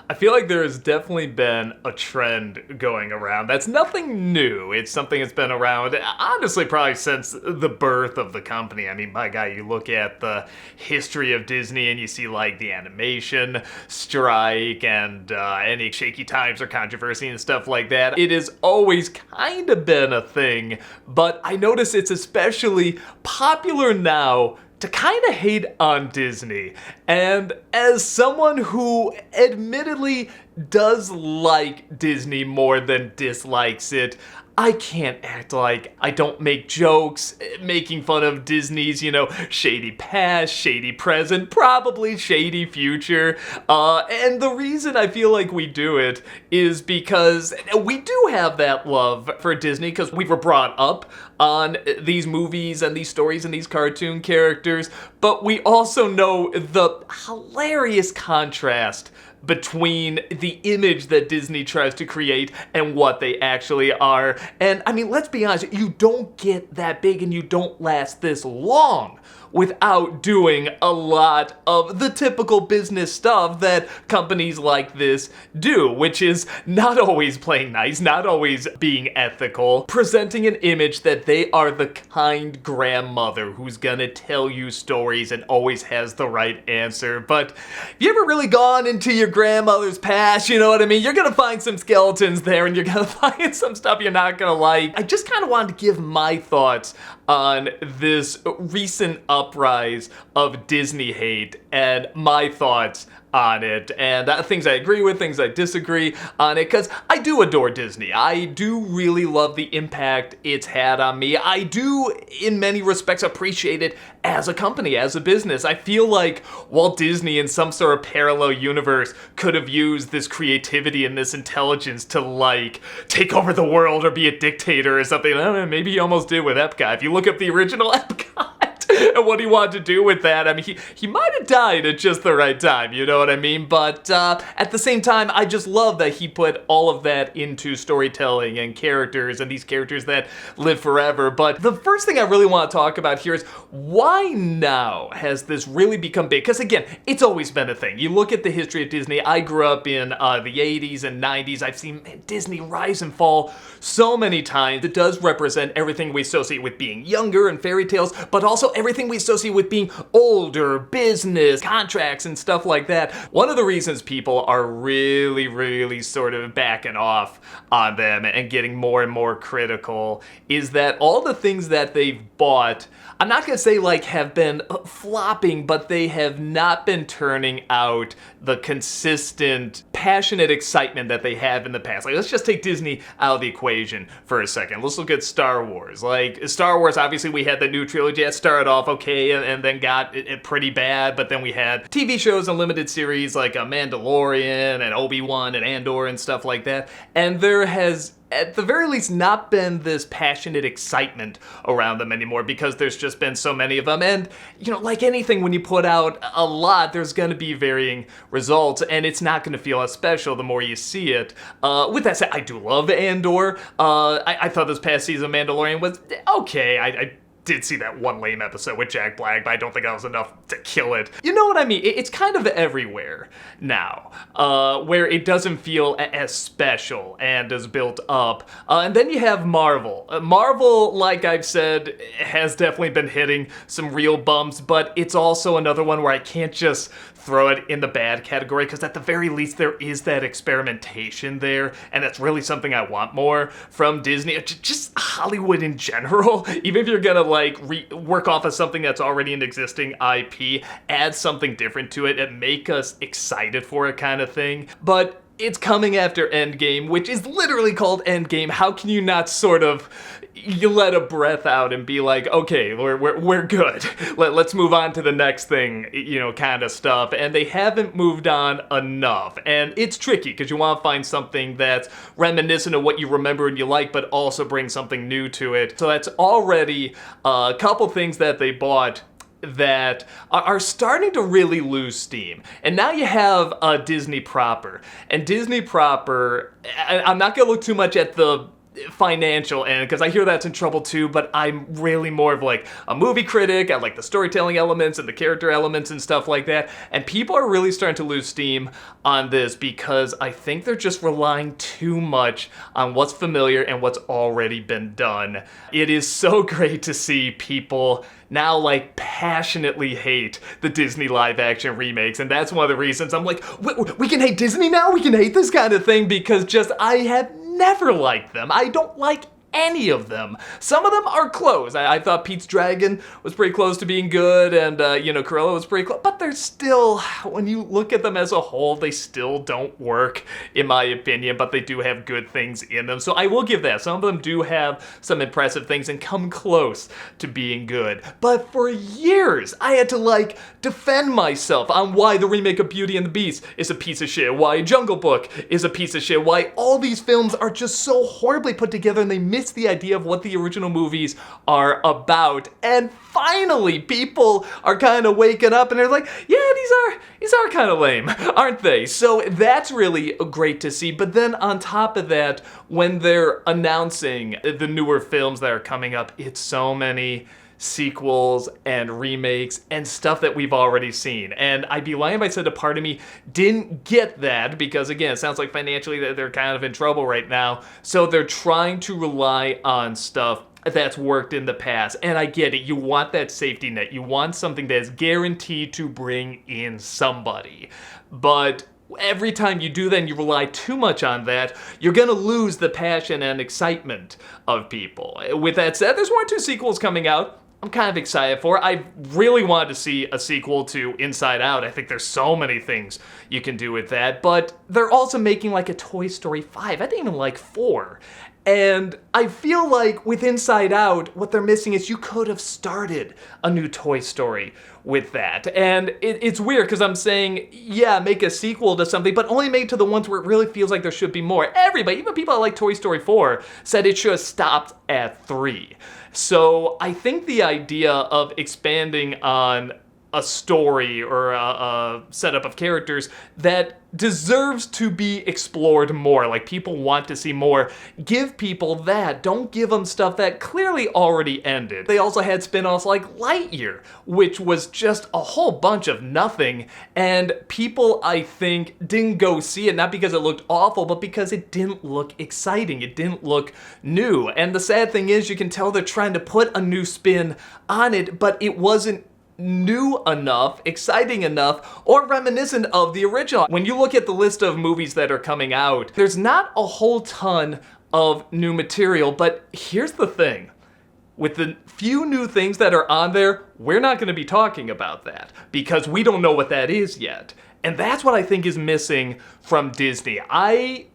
I feel like there has definitely been a trend going around. That's nothing new. It's something that's been around, honestly, probably since the birth of the company. I mean, my God, you look at the history of Disney and you see like the animation strike and any shaky times or controversy and stuff like that. It has always kind of been a thing, but I notice it's especially popular now to kind of hate on Disney. And as someone who admittedly does like Disney more than dislikes it, I can't act like I don't make jokes making fun of Disney's, shady past, shady present, probably shady future. And the reason I feel like we do it is because we do have that love for Disney because we were brought up on these movies and these stories and these cartoon characters, but we also know the hilarious contrast between the image that Disney tries to create and what they actually are. And I mean, let's be honest, you don't get that big and you don't last this long without doing a lot of the typical business stuff that companies like this do, which is not always playing nice, not always being ethical, presenting an image that they are the kind grandmother who's gonna tell you stories and always has the right answer. But have you ever really gone into your grandmother's past, you know what I mean? You're gonna find some skeletons there and you're gonna find some stuff you're not gonna like. I just kind of wanted to give my thoughts on this recent uprise of Disney hate and my thoughts on it, and things I agree with, things I disagree on it, because I do adore Disney. I do really love the impact it's had on me. I do, in many respects, appreciate it as a company, as a business. I feel like Walt Disney in some sort of parallel universe could have used this creativity and this intelligence to, like, take over the world or be a dictator or something. I don't know, maybe he almost did with Epcot. If you look up the original Epcot, and what he wanted to do with that. I mean, he might have died at just the right time, you know what I mean? But at the same time, I just love that he put all of that into storytelling and characters and these characters that live forever. But the first thing I really want to talk about here is why now has this really become big? Because again, it's always been a thing. You look at the history of Disney. I grew up in the 80s and 90s. I've seen Disney rise and fall so many times. It does represent everything we associate with being younger and fairy tales, but also everything we associate with being older, business, contracts, and stuff like that. One of the reasons people are really sort of backing off on them and getting more and more critical is that all the things that they've bought, I'm not gonna say like have been flopping, but they have not been turning out the consistent, passionate excitement that they have in the past. Like, let's just take Disney out of the equation for a second. Let's look at Star Wars. Like, Star Wars, obviously we had the new trilogy that started off okay and then got it pretty bad, but then we had TV shows and limited series like Mandalorian and Obi-Wan and Andor and stuff like that. And there has, at the very least, not been this passionate excitement around them anymore because there's just been so many of them. And, like anything, when you put out a lot, there's going to be varying results, and it's not going to feel as special the more you see it. With that said, I do love Andor. I thought this past season of Mandalorian was okay. I did see that one lame episode with Jack Black, but I don't think that was enough to kill it. You know what I mean? It's kind of everywhere now, where it doesn't feel as special and as built up. And then you have Marvel. Marvel, like I've said, has definitely been hitting some real bumps, but it's also another one where I can't just throw it in the bad category, because at the very least there is that experimentation there, and that's really something I want more from Disney, just Hollywood in general. Even if you're gonna work off of something that's already an existing IP, add something different to it and make us excited for it, kind of thing. But it's coming after Endgame, which is literally called Endgame. How can you not sort of, you let a breath out and be like, okay, we're good. Let's move on to the next thing, kind of stuff. And they haven't moved on enough. And it's tricky because you want to find something that's reminiscent of what you remember and you like, but also bring something new to it. So that's already a couple things that they bought that are starting to really lose steam. And now you have Disney proper. And Disney proper, I'm not going to look too much at the financial end, because I hear that's in trouble too, but I'm really more of like a movie critic. I like the storytelling elements and the character elements and stuff like that, and people are really starting to lose steam on this because I think they're just relying too much on what's familiar and what's already been done. It is so great to see people now like passionately hate the Disney live action remakes, and that's one of the reasons I'm like, we can hate Disney now? We can hate this kind of thing, because just I have never liked them. I don't like any of them. Some of them are close. I thought Pete's Dragon was pretty close to being good, and Cruella was pretty close, but they're still, when you look at them as a whole, they still don't work, in my opinion, but they do have good things in them, so I will give that. Some of them do have some impressive things and come close to being good, but for years, I had to, defend myself on why the remake of Beauty and the Beast is a piece of shit, why Jungle Book is a piece of shit, why all these films are just so horribly put together and they miss the idea of what the original movies are about. And finally, people are kind of waking up and they're like, yeah, these are kind of lame, aren't they? So that's really great to see. But then on top of that, when they're announcing the newer films that are coming up, it's so many sequels and remakes and stuff that we've already seen. And I'd be lying if I said a part of me didn't get that, because again, it sounds like financially they're kind of in trouble right now. So they're trying to rely on stuff that's worked in the past. And I get it. You want that safety net. You want something that's guaranteed to bring in somebody. But every time you do that and you rely too much on that, you're gonna lose the passion and excitement of people. With that said, there's 1 or 2 sequels coming out I'm kind of excited for. I really wanted to see a sequel to Inside Out. I think there's so many things you can do with that, but they're also making like a Toy Story 5. I didn't even like 4. And I feel like with Inside Out, what they're missing is you could have started a new Toy Story with that. And it's weird because I'm saying, yeah, make a sequel to something, but only make to the ones where it really feels like there should be more. Everybody, even people that like Toy Story 4, said it should have stopped at 3. So I think the idea of expanding on a story or a setup of characters that deserves to be explored more, like people want to see more, give people that. Don't give them stuff that clearly already ended. They also had spin-offs like Lightyear, which was just a whole bunch of nothing, and people, I think, didn't go see it, not because it looked awful, but because it didn't look exciting. It didn't look new. And the sad thing is, you can tell they're trying to put a new spin on it, but it wasn't new enough, exciting enough, or reminiscent of the original. When you look at the list of movies that are coming out, there's not a whole ton of new material, but here's the thing. With the few new things that are on there, we're not going to be talking about that because we don't know what that is yet. And that's what I think is missing from Disney. I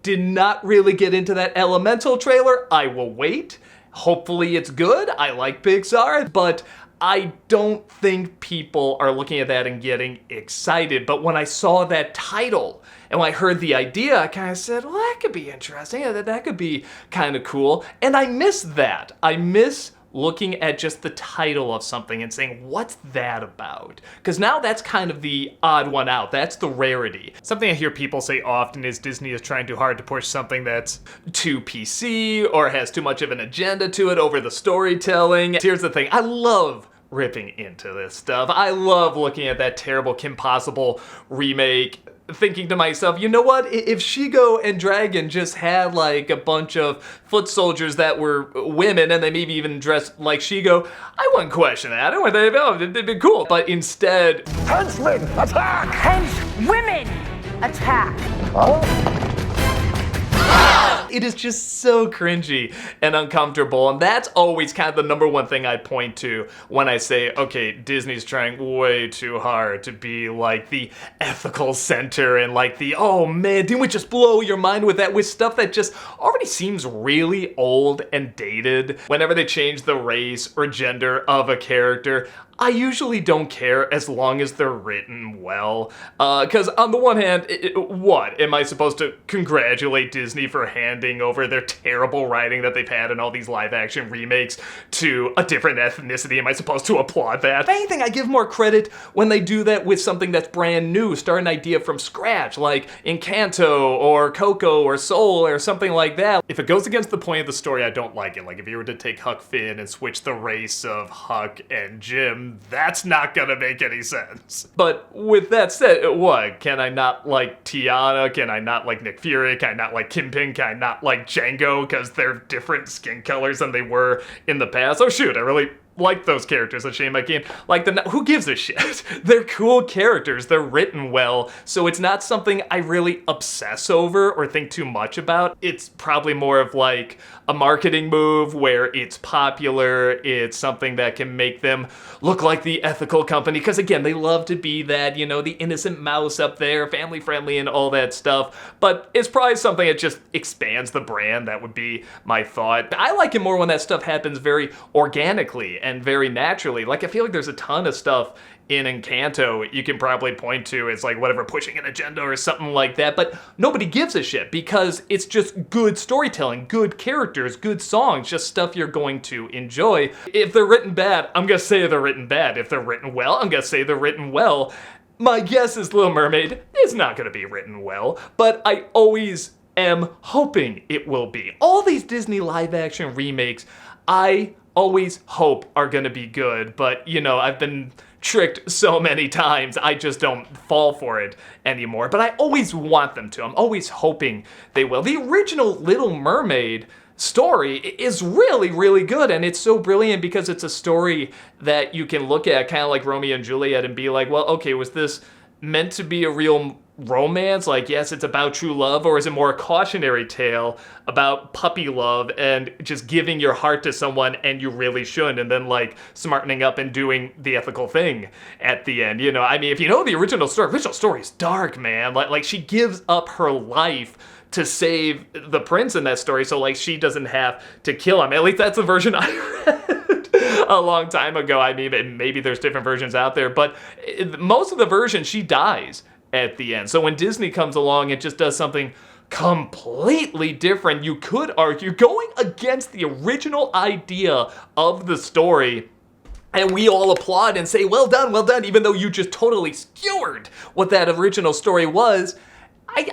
did not really get into that Elemental trailer. I will wait. Hopefully it's good. I like Pixar, but I don't think people are looking at that and getting excited. But when I saw that title and when I heard the idea, I kind of said, well, that could be interesting. That could be kind of cool. And I miss that. I miss looking at just the title of something and saying, what's that about? Because now that's kind of the odd one out. That's the rarity. Something I hear people say often is Disney is trying too hard to push something that's too PC or has too much of an agenda to it over the storytelling. Here's the thing. I love ripping into this stuff. I love looking at that terrible Kim Possible remake, thinking to myself, you know what, if She-Go and Dragon just had like a bunch of foot soldiers that were women and they maybe even dressed like She-Go, I wouldn't question that. I wouldn't think, oh, it'd be cool. But instead, henchmen, attack! Henchwomen, attack! Oh. It is just so cringy and uncomfortable, and that's always kind of the number one thing I point to when I say, okay, Disney's trying way too hard to be like the ethical center and like the, oh man, didn't we just blow your mind with that, with stuff that just already seems really old and dated. Whenever they change the race or gender of a character, I usually don't care as long as they're written well. Because on the one hand, what? Am I supposed to congratulate Disney for handing handing over their terrible writing that they've had in all these live action remakes to a different ethnicity. Am I supposed to applaud that? If anything, I give more credit when they do that with something that's brand new, start an idea from scratch, like Encanto or Coco or Soul or something like that. If it goes against the point of the story, I don't like it. Like if you were to take Huck Finn and switch the race of Huck and Jim, that's not gonna make any sense. But with that said, what? Can I not like Tiana? Can I not like Nick Fury? Can I not like Kingpin? Can I not like Django because they're different skin colors than they were in the past? Oh shoot, I really like those characters. A shame I can't like them. Who gives a shit? They're cool characters. They're written well, so it's not something I really obsess over or think too much about. It's probably more of like a marketing move where it's popular. It's something that can make them look like the ethical company, because again, they love to be that, you know, the innocent mouse up there, family friendly and all that stuff. But it's probably something that just expands the brand. That would be my thought. I like it more when that stuff happens very organically and very naturally. Like, I feel like there's a ton of stuff in Encanto you can probably point to as like whatever, pushing an agenda or something like that, but nobody gives a shit because it's just good storytelling, good characters, good songs, just stuff you're going to enjoy. If they're written bad, I'm gonna say they're written bad. If they're written well, I'm gonna say they're written well. My guess is Little Mermaid is not gonna be written well, but I always am hoping it will be. All these Disney live action remakes, I always hope are gonna be good, but you know, I've been tricked so many times, I just don't fall for it anymore. But I always want them to. I'm always hoping they will. The original Little Mermaid story is really, really good, and it's so brilliant because it's a story that you can look at kind of like Romeo and Juliet and be like, well, okay, was this meant to be a real romance? Like, yes, it's about true love, or is it more a cautionary tale about puppy love and just giving your heart to someone and you really shouldn't, and then like smartening up and doing the ethical thing at the end? You know, I mean, if you know the original story is dark, man. Like she gives up her life to save the prince in that story, so like she doesn't have to kill him. At least that's the version I read a long time ago. I mean, maybe there's different versions out there, but most of the versions she dies at the end. So when Disney comes along and just does something completely different, you could argue going against the original idea of the story, and we all applaud and say, well done, even though you just totally skewered what that original story was,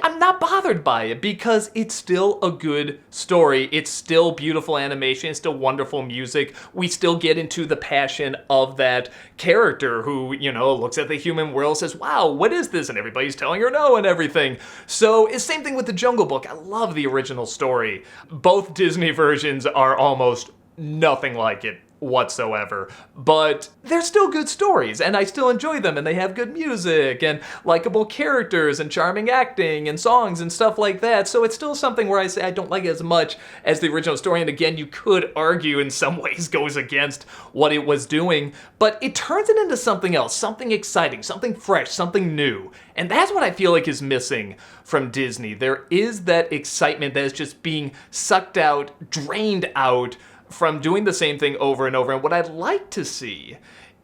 I'm not bothered by it because it's still a good story. It's still beautiful animation. It's still wonderful music. We still get into the passion of that character who, you know, looks at the human world, says, wow, what is this? And everybody's telling her no and everything. So it's same thing with the Jungle Book. I love the original story. Both Disney versions are almost nothing like it whatsoever, but they're still good stories and I still enjoy them, and they have good music and likable characters and charming acting and songs and stuff like that. So it's still something where I say I don't like it as much as the original story, and again, you could argue in some ways goes against what it was doing, but it turns it into something else, something exciting, something fresh, something new. And that's what I feel like is missing from Disney. There is that excitement that is just being sucked out, drained out from doing the same thing over and over. And what I'd like to see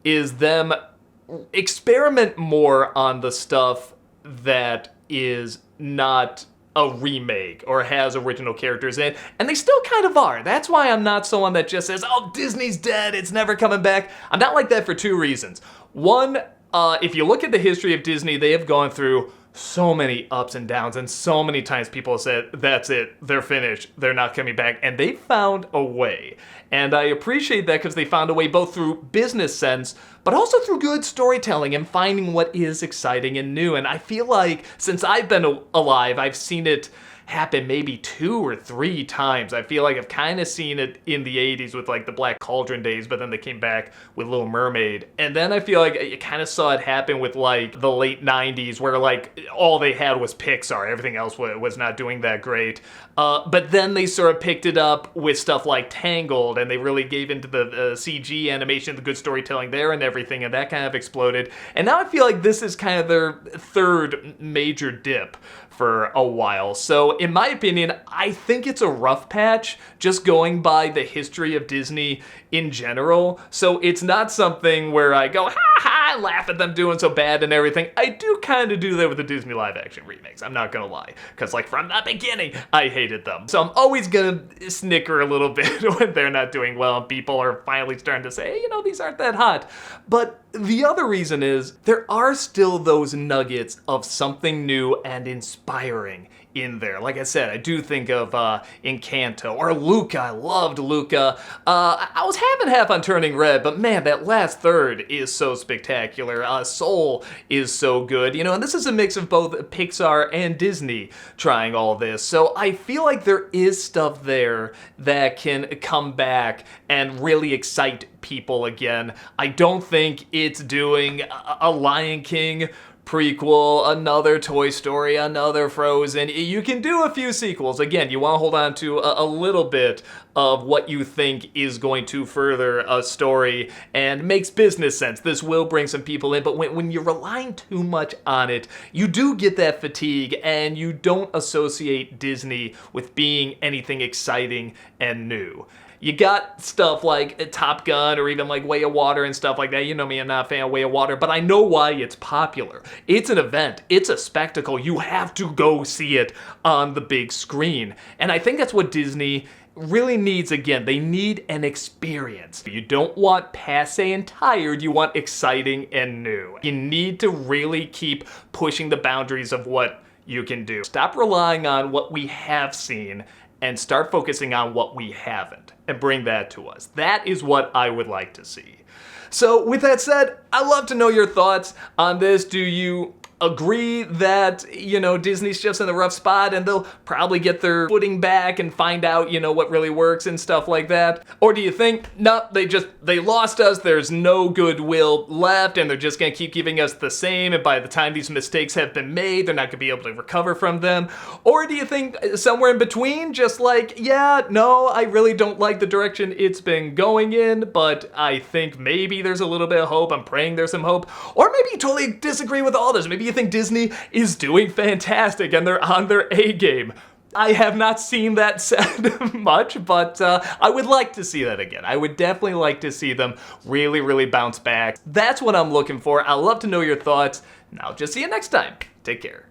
is them experiment more on the stuff that is not a remake or has original characters in, and they still kind of are. That's why I'm not someone that just says, oh, Disney's dead, it's never coming back. I'm not like that for two reasons. One, if you look at the history of Disney, they have gone through so many ups and downs, and so many times people have said, that's it, they're finished, they're not coming back, and they found a way. And I appreciate that because they found a way both through business sense, but also through good storytelling and finding what is exciting and new. And I feel like since I've been alive, I've seen it happen maybe 2 or 3 times. I feel like I've kind of seen it in the 80s with like the Black Cauldron days, but then they came back with Little Mermaid. And then I feel like you kind of saw it happen with like the late 90s where like all they had was Pixar. Everything else was not doing that great. But then they sort of picked it up with stuff like Tangled, and they really gave into the CG animation, the good storytelling there and everything, and that kind of exploded. And now I feel like this is kind of their third major dip for a while. So in my opinion, I think it's a rough patch, just going by the history of Disney in general. So it's not something where I go, ha ha, laugh at them doing so bad and everything. I do kind of do that with the Disney live action remakes, I'm not gonna lie. Because like from the beginning, I hated them. So I'm always gonna snicker a little bit when they're not doing well and people are finally starting to say, hey, you know, these aren't that hot. But the other reason is there are still those nuggets of something new and inspiring in there. Like I said, I do think of Encanto or Luca. I loved Luca. I was half and half on Turning Red, but man, that last third is so spectacular. Soul is so good, you know, and this is a mix of both Pixar and Disney trying all this. So I feel like there is stuff there that can come back and really excite people again. I don't think it's doing a Lion King prequel, another Toy Story, another Frozen. You can do a few sequels. Again, you want to hold on to a little bit of what you think is going to further a story and makes business sense. This will bring some people in, but when you're relying too much on it, you do get that fatigue and you don't associate Disney with being anything exciting and new. You got stuff like Top Gun or even like Way of Water and stuff like that. You know me, I'm not a fan of Way of Water, but I know why it's popular. It's an event. It's a spectacle. You have to go see it on the big screen. And I think that's what Disney really needs again. They need an experience. You don't want passe and tired, you want exciting and new. You need to really keep pushing the boundaries of what you can do. Stop relying on what we have seen and start focusing on what we haven't and bring that to us. That is what I would like to see. So with that said, I'd love to know your thoughts on this. Do you agree that, you know, Disney's just in a rough spot and they'll probably get their footing back and find out, you know, what really works and stuff like that? Or do you think, no, they lost us, there's no goodwill left and they're just gonna keep giving us the same, and by the time these mistakes have been made, they're not gonna be able to recover from them? Or do you think somewhere in between, just like, yeah, no, I really don't like the direction it's been going in, but I think maybe there's a little bit of hope, I'm praying there's some hope? Or maybe you totally disagree with all this, maybe you think Disney is doing fantastic and they're on their A game. I have not seen that said much, but I would like to see that again. I would definitely like to see them really, really bounce back. That's what I'm looking for. I'd love to know your thoughts, and I'll just see you next time. Take care.